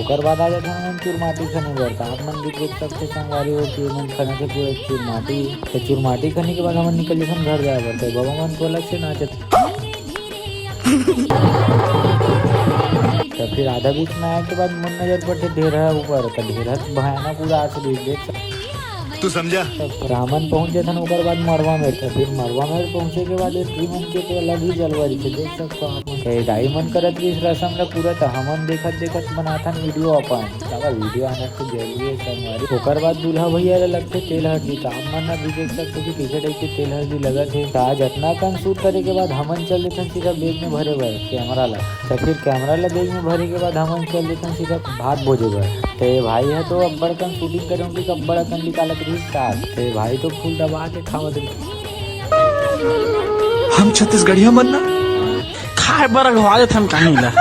ओकर बाद आ जाता है चुरमाटी खने बर। आप मन भी देख सकते संगवारी हो कि मन खने के पूरे चुरमाटी। तो चुरमाटी खने के बाद हम निकल जाते घर जाए बर। तो बाबा मन को अलग से नाचे। तो फिर आधा बीच में आए के बाद मन नजर पड़ते ढेरा ऊपर। तो ढेरा भयानक उदास देख सकते तू समझा। रामन पहुंचे थे ओकर बाद मरवा में। तो फिर मरवा में पहुंचे के बाद मन के तो अलग ही जलवारी थे देख सकते हो। दाई मन करत भी इस रसम ला पूरा। था हमन देखत देखत बनाथन वीडियो अपन। साला वीडियो आना तो जरूरी है संगवारी। ओकर बाद दूल्हा भैया लगते तेल हल्दी। तो हम मन भी देख सकते कि पीछे टाइप के तेल हल्दी लगत है। आज इतना कन शूट करे के बाद हमन चल देते सीधा बैग में भरे बर कैमरा ला। तो फिर कैमरा ला बैग में भरे के बाद हमन चल देते सीधा भात भोजे बर। तो भाई है तो अब्बड़ कन शूटिंग करेंगे अब्बड़ कन निकालत रही साथ। तो भाई तो फूल दबा के खावत रही। हम छत्तीसगढ़िया मन ना खाए बर अगवा देत हम कहीं ला।